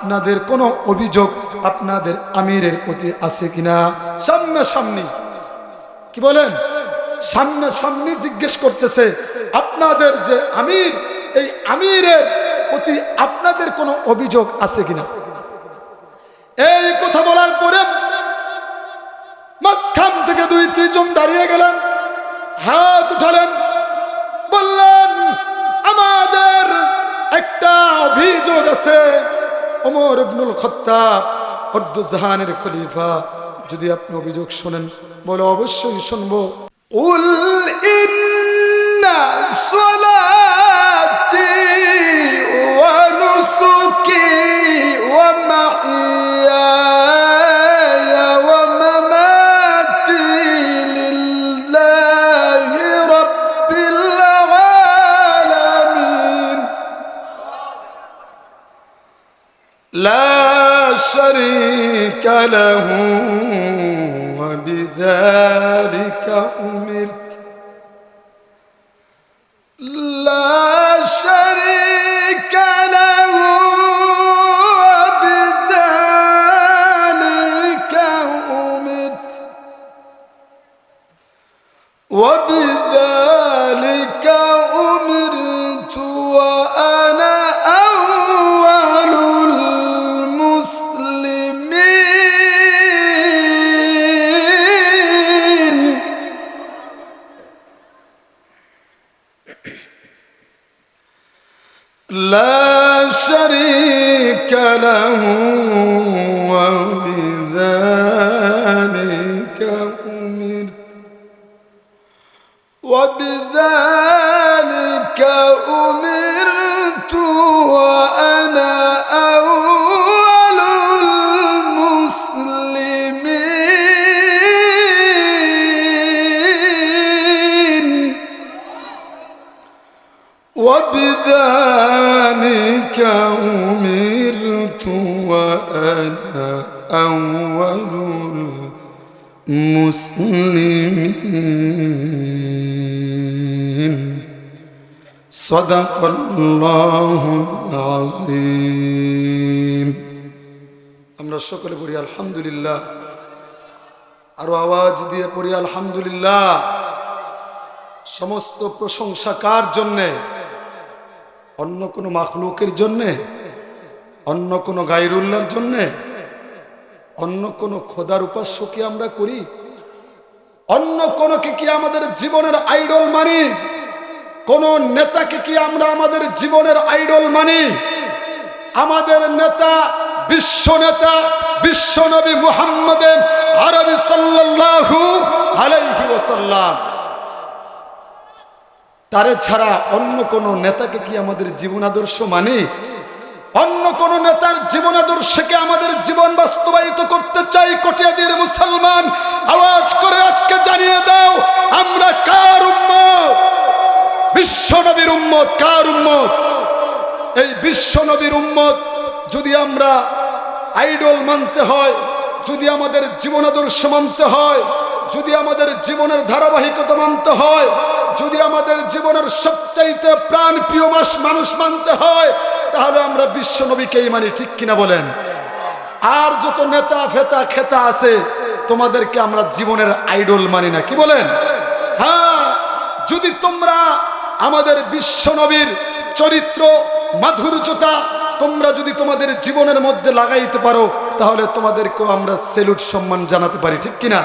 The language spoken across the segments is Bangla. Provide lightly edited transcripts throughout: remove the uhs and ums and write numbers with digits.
আপনাদের কোনো অভিযোগ আপনাদের আমিরের প্রতি আছে কিনা? সামনাসামনি কি বলেন, সামনাসামনি জিজ্ঞেস করতেছে, আপনাদের যে আমির, এই আমিরের প্রতি আপনাদের কোনো অভিযোগ আছে কিনা? এই কথা বলার পরে মাঝখান থেকে 2-3 জন দাঁড়িয়ে গেলেন, হাত উঠালেন, বললেন আমাদের একটা অভিযোগ আছে। ওমর ইবনুল খাত্তাব অর্ধজাহানের খলিফা, যদি আপনি অভিযোগ শোনেন বলে অবশ্যই শুনবো। উল ইন্না সলাতি ওয়া নুসুকি ওয়া মাহইয়ায়া ওয়া মামাতি লিল্লাহি রাব্বিল আলামিন লা শারীকা লাহু ওয়া বিযালিকা উমিরতু لا شريك له وبذلك أمرت وبذلك أمرت وأنا أول المسلمين لا شريك له وبذلك أمرت وبذلك أمرت وأنا أول المسلمين وبذلك أمرت وأنا أول المسلمين صدق الله العظيم আমরা সকলে পড়ি আলহামদুলিল্লাহ, আরো আওয়াজ দিয়ে পড়ি আলহামদুলিল্লাহ। সমস্ত প্রশংসা কার জন্যে? অন্য কোনো মাখলুকের জন্যে? অন্য কোনো গায়রুল্লাহর জন্যে? অন্য কোনো খোদার উপাস্য কি আমরা করি? অন্য কোনোকে কি আমাদের জীবনের আইডল মানি? কোন নেতাকে কি আমরা আমাদের জীবনের আইডল মানি? আমাদের নেতা, বিশ্ব নেতা, বিশ্ব নবী মুহাম্মদের আরবি সাল্লাল্লাহু আলাইহি ওয়াসাল্লাম, তারে ছাড়া অন্য কোন নেতাকে কি আমাদের জীবন আদর্শ মানি? অন্য কোন নেতার জীবন আদর্শকে আমাদের জীবন বাস্তবায়িত করতে চাই? কটিয়াদির মুসলমান, আওয়াজ করে আজকে জানিয়ে দাও, আমরা কার উম্মত? বিশ্ব নবীর উম্মত। কার উম্মত? এই বিশ্ব নবীর উম্মত। যদি আমরা আইডল মানতে হয়, যদি আমাদের জীবন আদর্শ মানতে হয়, যদি আমাদের জীবনের ধারাবাহিকতা মানতে হয়, যদি আমাদের জীবনের সবচাইতে প্রাণ প্রিয় মানুষ মানতে হয়, তাহলে আমরা বিশ্ব নবীকেই মানি। ঠিক কিনা বলেন? আর যত নেতা ফেতা খেতা আছে, তোমাদেরকে আমরা জীবনের আইডল মানি না। কি বলেন? হ্যাঁ, যদি তোমরা আমাদের বিশ্ব নবীর চরিত্র মাধুর্যতা তোমরা যদি তোমাদের জীবনের মধ্যে লাগাইতে পারো, তাহলে তোমাদেরকেও আমরা সেলুট সম্মান জানাতে পারি। ঠিক কিনা?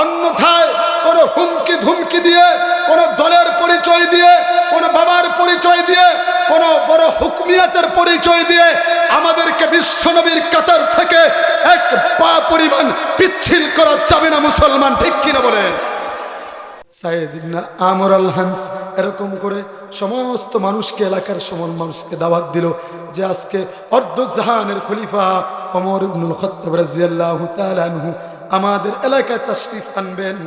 অন্যথায় কোন হুমকি ধুমকি দিয়ে, কোন দলের পরিচয় দিয়ে, কোন বাবার পরিচয় দিয়ে, কোন বড় হুকমিয়াতের পরিচয় দিয়ে আমাদেরকে বিশ্বনবীর কাতার থেকে এক পা পরিমাণ পিচ্ছিল করা যাবে না মুসলমান। ঠিক কিনা বলেন? সাইয়েদিনা আমর আল হামস এরকম করে সমস্ত মানুষকে, এলাকার সমস্ত মানুষকে দাওয়াত দিল যে আজকে অর্ধজাহানের খলিফা ওমর ইবনুল খাত্তাব রাদিয়াল্লাহু তাআলা আনহু আমাদের এলাকায় তাশরিফ আনবেন,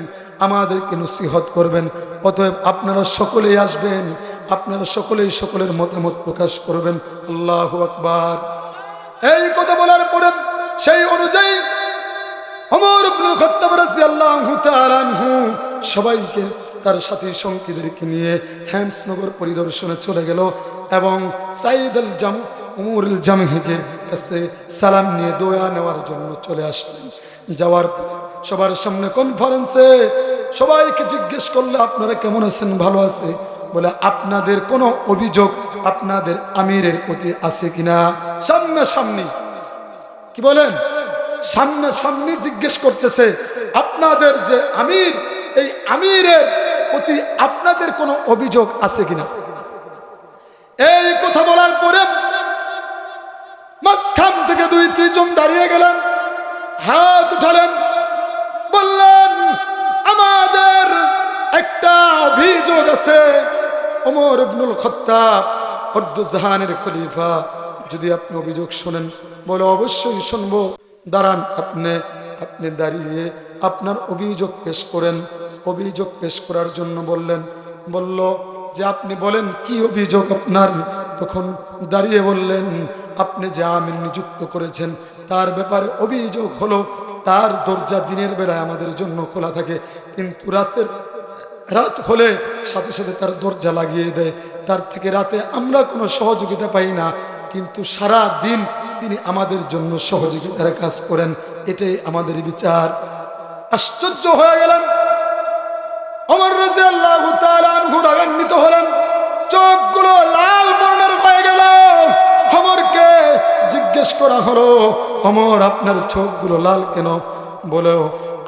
আমাদেরকে নসিহত করবেন। অতএব আপনারা সকলেই আসবেন, আপনারা সকলেই সকলের মতামত প্রকাশ করবেন। আল্লাহু আকবার। এই কথা বলার পরে সেই অনুযায়ী ওমর ইবনুল খাত্তাব রাদিয়াল্লাহু তাআলা আনহু সবাইকে তার সাথী সঙ্গীদেরকে নিয়ে হেমসনগর পরিদর্শনে চলে গেল এবং সাইদ আল উমরুল জামহিদের কাছে সালাম নিয়ে দোয়া নেওয়ার জন্য চলে আসলেন। যাওয়ার পরে সবার সামনে কনফারেন্সে সবাইকে জিজ্ঞেস করলে আপনারা কেমন আছেন, ভালো আছে? বলে আপনাদের কোনো অভিযোগ আপনাদের আমিরের প্রতি আছে কিনা? সামনাসামনি কি বলেন, সামনাসামনি জিজ্ঞেস করতেছে আপনাদের যে আমির, এই আমিরের প্রতি আপনাদের কোনো অভিযোগ আছে কিনা। এই কথা বলার পরে মাঝখান থেকে 2-3 জন দাঁড়িয়ে গেলেন, হাত উঠালেন, বললেন আমাদের একটা অভিযোগ আছে। ওমর ইবনুল খাত্তাব অর্ধজাহানের খলিফা, যদি আপনি অভিযোগ শোনেন। বলে অবশ্যই শুনবো। দাঁড়ান, আপনি দাঁড়িয়ে আপনার অভিযোগ পেশ করেন। অভিযোগ পেশ করার জন্য বলল যে আপনি বলেন কি অভিযোগ আপনার। তখন দাঁড়িয়ে বললেন আপনি যে আমির নিযুক্ত করেছেন তার ব্যাপারে অভিযোগ হলো তার দরজা দিনের বেলায় আমাদের জন্য খোলা থাকে, কিন্তু রাত হলে সাথে সাথে তার দরজা লাগিয়ে দেয়। তার থেকে রাতে আমরা কোনো সহযোগিতা পাই না, কিন্তু সারা দিন তিনি আমাদের জন্য সহযোগিতার কাজ করেন। এটাই আমাদের বিচার। আশ্চর্য হয়ে গেলেন। ওমর রাদিয়াল্লাহু তাআলা আনহু রাগান্বিত হলেন, চোখগুলো লাল বর্ণের হয়ে গেল। ওমরকে জিজ্ঞেস করা হলো, ওমর আপনার চোখগুলো লাল কেন? বলে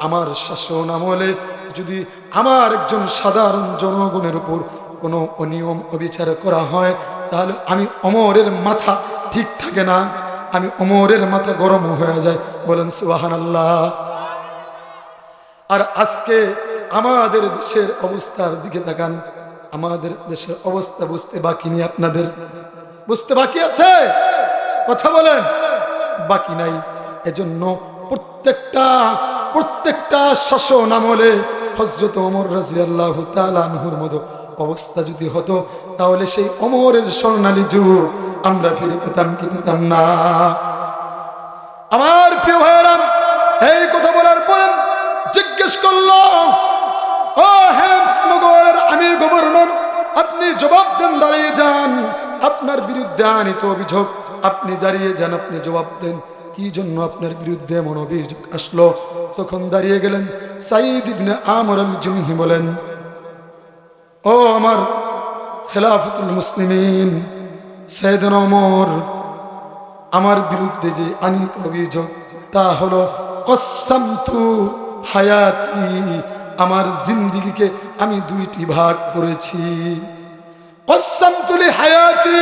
আমার শাসন আমলে যদি আমার একজন সাধারণ জনগণের উপর কোনো অনিয়ম অবিচার করা হয় তাহলে আমি ওমরের মাথা ঠিক থাকে না, আমি ওমরের মাথা গরম হয়ে যায়। বলেন সুবহানাল্লাহ। আর আজকে আমাদের দেশের অবস্থার দিকে তাকান। আমাদের দেশের অবস্থা বুঝতে বাকি নেই। আপনাদের বুঝতে বাকি আছে? কথা বলেন, বাকি নাই। এজন্য প্রত্যেকটা শাসন আমলে হযরত ওমর রাদিয়াল্লাহু তাআলা আনহুর মতো অবস্থা যদি হতো তাহলে সেই ওমরের স্বর্ণালী যুগ আমরা ফিরে পেতাম কি পেতাম না? আমার প্রিয় ভাইরা, এই কথা বলার পরে জিজ্ঞেস করলো, ও হেমস নগরের আমির গভর্নর, আপনি জবাব দেন, দাঁড়িয়ে যান। আপনার বিরুদ্ধে আনিত অভিযোগ, আপনি দাঁড়িয়ে যান, আপনি জবাব দেন। কি জন্য আপনার বিরুদ্ধে এমন অভিযোগ আসলো? তখন দাঁড়িয়ে গেলেন সাঈদ ইবনে আমর আল জুমহি, বলেন ও আমার খেলাফতুল মুসলিমিন সাইয়েদনা ওমর, আমার বিরুদ্ধে যে আনিত অভিযোগ তা হলো কসসামতু হায়াতি, আমার জিন্দেগিকে আমি 2টি ভাগ করেছি। কসসামতু লি হায়াতি,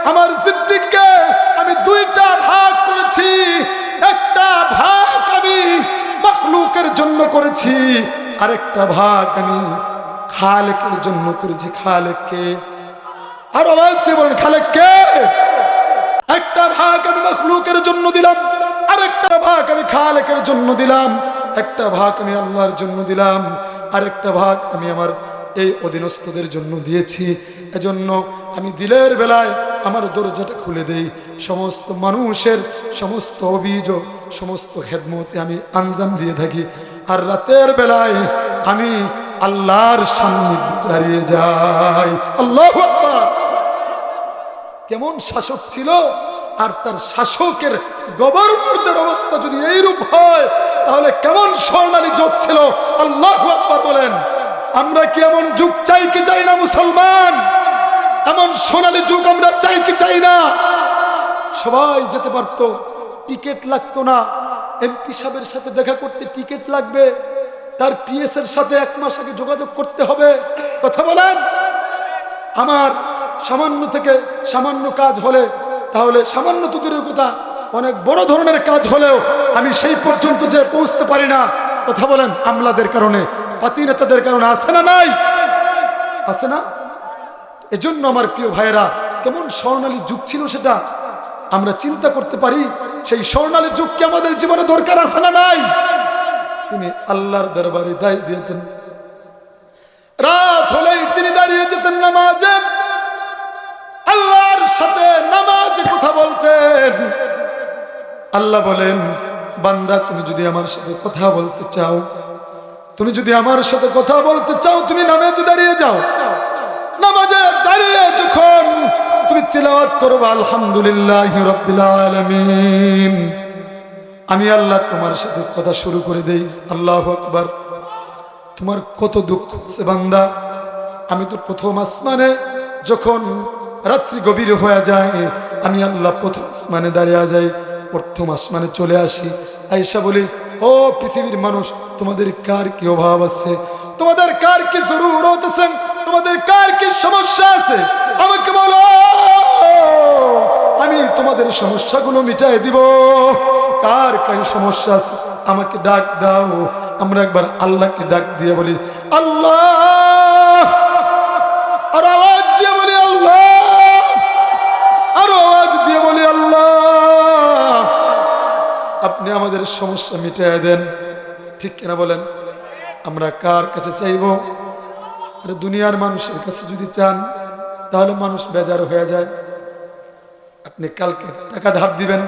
আমার জিন্দেগিকে আমি 2টা ভাগ করেছি। একটা ভাগ আমি মাখলুকের জন্য করেছি, আরেকটা ভাগ আমি খালেকের জন্য করেছি। খালেককে, আর আওয়াজ দিয়ে বলেন খালেককে। একটা ভাগ আমি মাখলুকের জন্য দিলাম, আরেকটা ভাগ আমি খালেকের জন্য দিলাম। একটা ভাগ আমি আল্লাহর জন্য দিলাম, আরেকটা ভাগ আমি আমার এই অধীনস্থদের জন্য দিয়েছি। এজন্য আমি দিলের বেলায় আমার দরজাটা খুলে দেই, সমস্ত মানুষের সমস্ত অভিযোগ, সমস্ত খেদমতে আমি আঞ্জাম দিয়ে থাকি। আর রাতের বেলায় আমি আল্লাহর সান্নিধ্যে দাঁড়িয়ে যাই। আল্লাহু আকবার। কেমন শাসক ছিল! আর তার শাসকের গভর্নরদের অবস্থা যদি এইরূপ হয় তাহলে কেমন স্বর্ণালী যুগ ছিল! আল্লাহু আকবার বলেন। আমরা কি এমন যুগ চাই কি চাই না মুসলমান? এমন সোনালী যুগ আমরা চাই কি চাই না? সবাই যেতে পারতো, টিকিট লাগতো না। এমপি সাহেবের সাথে দেখা করতে টিকিট লাগবে, তার পিএস এর সাথে 1 মাস আগে যোগাযোগ করতে হবে। কথা বলেন। আমার সামান্য থেকে সামান্য কাজ হলে, তাহলে সামান্য তো দূরের কথা, অনেক বড় ধরনের কাজ হলেও আমি সেই পর্যন্ত যে পৌঁছতে পারি না। কথা বলেন। আমলাদের কারণে, পাতি নেতাদের কারণে। আছে না নাই? আছে না? এজন্য আমার প্রিয় ভাইয়েরা, কেমন স্বর্ণালী যুগ ছিল সেটা আমরা চিন্তা করতে পারি। সেই স্বর্ণালী যুগ কি আমাদের জীবনে দরকার আছে না নাই? তিনি আল্লাহর দরবারে দাঁড়িয়ে দিতেন, রাত হলেই তিনি দাঁড়িয়ে যেতেন নামাজে, আল্লাহর সাথে নামাজে কথা বলতেন। আল্লাহ বলেন, বান্দা তুমি যদি আমার সাথে কথা বলতে চাও, তুমি যদি আমার সাথে কথা বলতে চাও, তুমি নামাজে দাঁড়িয়ে যাও। নামাজে দাঁড়িয়ে যখন তুমি তিলাওয়াত করবে আলহামদুলিল্লাহি রাব্বিল আলামিন, আমি আল্লাহ তোমার সাথে কথা শুরু করে দেই। আল্লাহু আকবার। তোমার কত দুঃখ আছে বান্দা, আমি তো প্রথম আসমানে যখন রাত্রি গভীর হয়ে যায় আমি আল্লাহ প্রথম আসমানে দাঁড়িয়ে যাই, প্রথম আসমানে চলে আসি, আয়েশা বলি ও পৃথিবীর মানুষ তোমাদের কার কি অভাব আছে, তোমাদের কার কি জরুরত আছে, তোমাদের কার কি সমস্যা আছে আমাকে বলো, আমি তোমাদের সমস্যাগুলো মিটাই দিব। কার কার সমস্যা আছে আমাকে ডাক দাও। আমরা একবার আল্লাহকে ডাক দিয়ে বলি আল্লাহ, আর আওয়াজ দিয়ে বলি আল্লাহ, আর আওয়াজ দিয়ে বলি আল্লাহ, আপনি আমাদের সমস্যা মিটিয়ে দেন। ঠিক কিনা বলেন? আমরা কার কাছে চাইবো? আর দুনিয়ার মানুষের কাছে যদি চান তাহলে মানুষ বেজার হয়ে যায়। আপনি কালকে টাকা ধার দিবেন,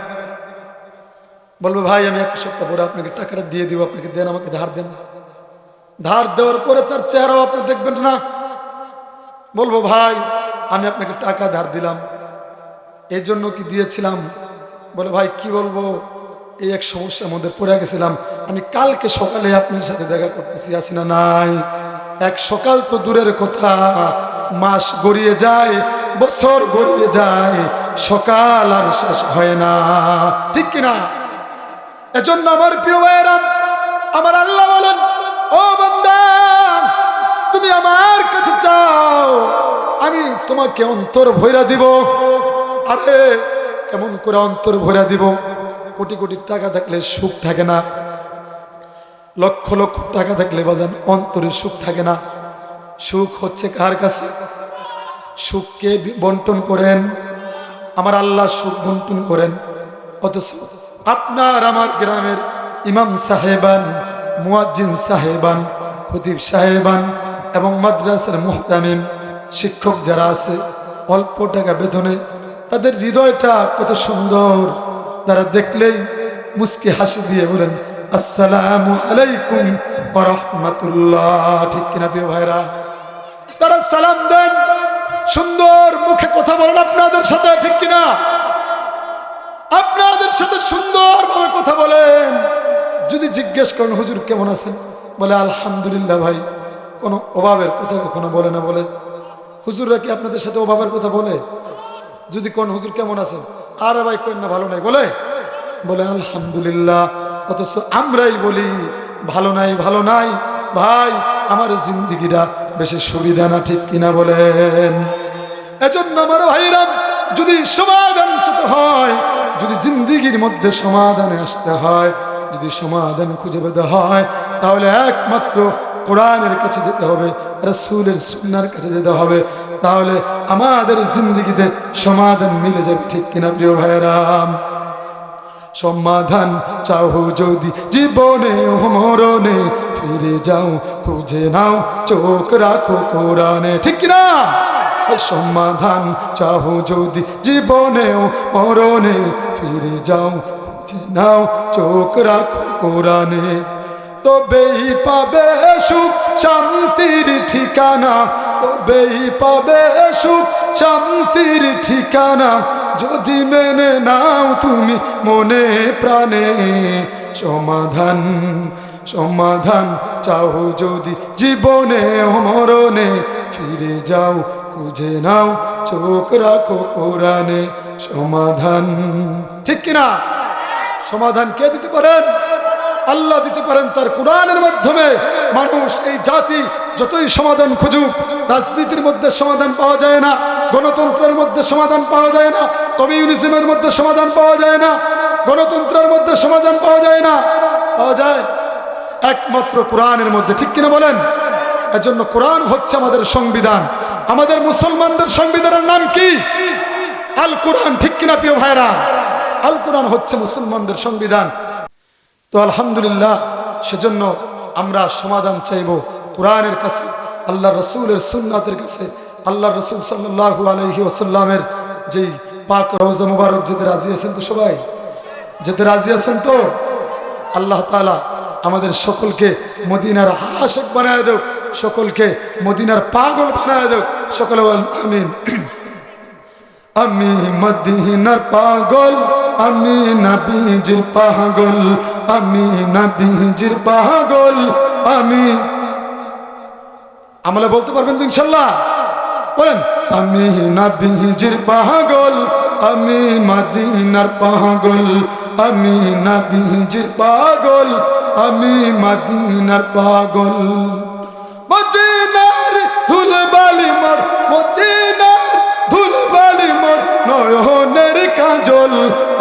বলবো ভাই আমি এক সপ্তাহ পরে আপনাকে টাকাটা দিয়ে দিব, আপনাকে দেন, আমাকে ধার দেন। ধার দেওয়ার পরে তার চেহারাও আপনি দেখবেন না। বলবো ভাই আমি আপনাকে টাকা ধার দিলাম, এই জন্য কি দিয়েছিলাম? বলে ভাই কি বলবো, এই এক সমস্যার মধ্যে পড়ে গেছিলাম, আমি কালকে সকালে আপনার সাথে দেখা করতেছি, আসি না নাই। এক সকাল তো দূরের কথা, মাস গড়িয়ে যায়, বছর গড়িয়ে যায়, সকাল আর শেষ হয় না। ঠিক কিনা? এজন্য আমার প্রিয় ভাইয়েরা, আমার আল্লাহ বলেন ও বান্দা তুমি আমার কাছে চাও, আমি তোমাকে অন্তর ভৈরা দিব। আরে কেমন করে অন্তর ভৈরা দিব? কোটি কোটি টাকা থাকলে সুখ থাকে না, লক্ষ লক্ষ টাকা থাকলে বাজান অন্তরে সুখ থাকে না। সুখ হচ্ছে কার কাছে? সুখকে বন্টন করেন, আমার আল্লাহ সুখ বন্টন করেন। অথচ আপনার আমার গ্রামের ইমাম সাহেবান, মুয়াজ্জিন সাহেবান, খতিব সাহেবান এবং মাদ্রাসার মুহতামিম শিক্ষক যারা আছে, অল্প টাকা বেতনে তাদের হৃদয়টা কত সুন্দর, তারা দেখলেই মুস্কি হাসি দিয়ে বলেন আসসালামু আলাইকুম ওয়া রাহমাতুল্লাহ। ঠিক কিনা প্রিয় ভাইরা? তারা সালাম দেন, সুন্দর মুখে কথা বলেন আপনাদের সাথে। ঠিক কিনা? আপনাদের সাথে সুন্দরভাবে কথা বলেন। যদি জিজ্ঞেস করেন হুজুর কেমন আছেন, বলে আলহামদুলিল্লাহ ভাই। কোনো অভাবের কথা কখনো বলে না। বলে হুজুররা কি আপনাদের সাথে অভাবের কথা বলে? যদি কোন হুজুর কেমন আছেন, আরে ভাই কেন না ভালো নাই, বলে বলে আলহামদুলিল্লাহ। অথচ আমরাই বলি ভালো নাই, ভালো নাই ভাই, আমার জিন্দিগিটা বেশি সুবিধা না। ঠিক কিনা বলেন? এজন্য আমার ভাইরা, যদি সমাধান পেতে হয়, যদি জিন্দিগির মধ্যে সমাধানে আসতে হয়, যদি সমাধান খুঁজে পেতে হয়, তাহলে একমাত্র কোরআনের কাছে যেতে হবে, রাসূলের সুন্নাহর কাছে যেতে হবে। তাহলে আমাদের জিন্দিগিতে সমাধান মিলে যাবে। ঠিক কিনা প্রিয় ভাইরা? সমাধান চাও যদি জীবনে মরণে, ফিরে যাও খুঁজে নাও চোখ রাখো কোরআনে। ঠিক কিনা? সমাধান চাও যদি জীবনেও মরণে, ফিরে যাও খুঁজে নাও চোখ রাখো কোরআনে। তবেই পাবে সুখ শান্তির ঠিকানা, তবেই পাবে সুখ শান্তির ঠিকানা, যদি মেনে নাও তুমি মনে প্রাণে। সমাধান সমাধান চাও যদি জীবনে মরণে, ফিরে যাও খুঁজে নাও চোখ রাখো কোরআনে। সমাধান। ঠিক কিনা? সমাধান কে দিতে পারেন? আল্লাহ দিতে পারেন তার কোরআনের মাধ্যমে। মানুষ, এই জাতি যতই সমাধান খুঁজুক, রাজনীতির মধ্যে সমাধান পাওয়া যায় না, গণতন্ত্রের মধ্যে সমাধান পাওয়া যায় না, কমিউনিজমের মধ্যে সমাধান পাওয়া যায় না, গণতন্ত্রের মধ্যে সমাধান পাওয়া যায় না। পাওয়া যায় একমাত্র কোরআনের মধ্যে। ঠিক কিনা বলেন? এজন্য কোরআন হচ্ছে আমাদের সংবিধান। আমাদের মুসলমানদের সংবিধানের নাম কি? আল কোরআন। ঠিক কিনা প্রিয় ভাইরা? আল কোরআন হচ্ছে মুসলমানদের সংবিধান। তো আলহামদুলিল্লাহ, সেজন্য আমরা সমাধান চাইব কোরআনের কাছে, আল্লাহ রসুলের সুন্নাতের কাছে। আল্লাহ রসুল সাল্লাল্লাহু আলাইহি ওয়াসাল্লামের যেই পাক রওজা মুবারক যেতে রাজি আছেন তো? সবাই যেতে রাজি আছেন তো? আল্লাহ তাআলা আমাদের সকলকে মদিনার আশিক বানায় দেক, সকলকে মদিনার পাগল বানায় দেক। সকলে বলেন আমিন। আমি মদিনার পাগল, আমি নবীজির পাগল, আমি নবীজির পাগল, আমি আমলে বলতে পারবেন তো ইনশাল্লাহ? বলেন আমি নবীজির পাগল, আমি মদিনার পাগল, আমি নবীজির পাগল, আমি মদিনার পাগল। মদিনার ধুলবালি মোর, মদিনার ধুলবালি মোর নয়নের কাজল,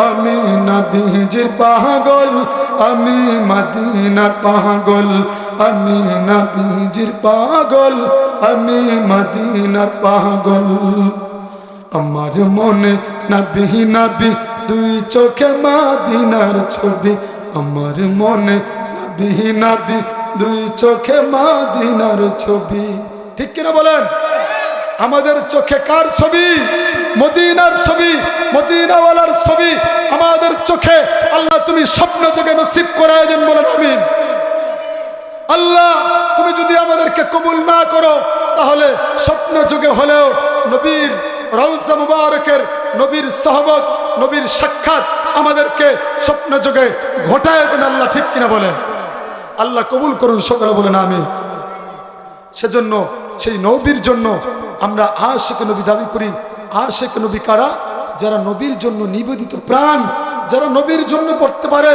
আমি নবীজির পাগল, আমি মদিনার পাগল, আমি নবীজির পাগল, আমি মদিনার পাগল। আমার মনে নবী নবী দুই চোখে মদিনার ছবি, আমার মনে নবী নবী দুই চোখে মদিনার ছবি। ঠিক কিনা বলেন? আমাদের চোখে কার ছবি? মদিনার ছবি, মদিনাওয়ালার ছবি আমাদের চোখে। আল্লাহ তুমি স্বপ্ন যোগে নসিব করায় দেন, বলেন আমিন। আল্লাহ তুমি যদি আমাদেরকে কবুল না করো তাহলে স্বপ্ন যুগে হলেও নবীর রওজা মুবারকের, নবীর সাহবত, নবীর সাক্ষাৎ আমাদেরকে স্বপ্ন যুগে ঘটায় দেন আল্লাহ। ঠিক কিনা বলেন? আল্লাহ কবুল করুন, সকলে বলেন আমিন। সেজন্য সেই নবীর জন্য আমরা আশিক নবী দাবি করি। আশিক নবী কারা? যারা নবীর জন্য নিবেদিত প্রাণ, যারা নবীর জন্য পড়তে পারে।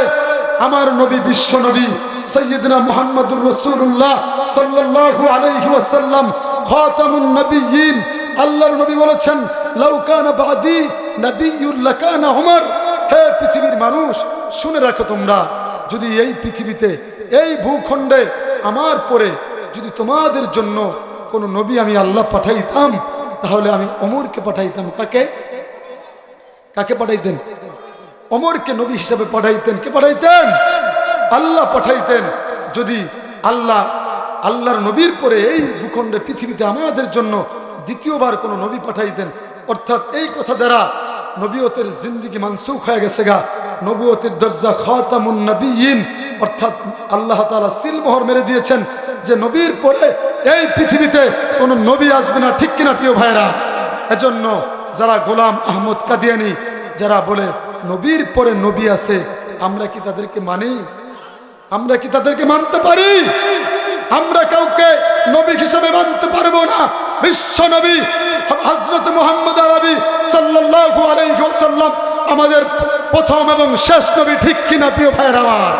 আমার নবী বিশ্ব নবী সাইয়্যিদনা মুহাম্মদুর রাসূলুল্লাহ সাল্লাল্লাহু আলাইহি ওয়াসাল্লাম খাতামুন নবিয়্যিন। আল্লাহর নবী বলেছেন লাউ কানা বাদি নাবিয়্যুন লাকানা উমর। হে পৃথিবীর মানুষ, শুনে রাখো তোমরা, যদি এই পৃথিবীতে, এই ভূখণ্ডে আমার পরে যদি তোমাদের জন্য কোন নবী আমি আল্লাহ পাঠাইতাম তাহলে আমি ওমরকে পাঠাইতাম। কাকে? কাকে পাঠাইতেন? ওমরকে নবী হিসেবে পাঠাইতেন। কে পাঠাইতেন? আল্লাহ পাঠাইতেন। যদি আল্লাহর নবীর পরে এই ভূখণ্ডে পৃথিবীতে আমাদের জন্য দ্বিতীয়বার কোন নবী পাঠাইতেন, অর্থাৎ এই কথা যারা নবুয়তের জিন্দেগি মানসুখ হয়ে গেছে গা, নবুয়তের দরজা খাতামুন নবিয়্যিন, অর্থাৎ আল্লাহ তাআলা সিলমোহর মেরে দিয়েছেন যে নবীর পরে এই পৃথিবীতে কোন নবী আসবে না। ঠিক কিনা প্রিয় ভাইরা? এজন্য যারা গোলাম আহমদ কাদিয়ানী যারা বলে নবীর পরে নবী আছে, আমরা কি তাদেরকে মানি? আমরা কি তাদেরকে মানতে পারি? আমরা কাউকে নবী হিসেবে মানতে পারবো না। বিশ্ব নবী হযরত মুহাম্মদ আরবি সাল্লাল্লাহু আলাইহি ওয়াসাল্লাম আমাদের প্রথম এবং শেষ নবী। ঠিক কিনা প্রিয় ভাইরা আমার?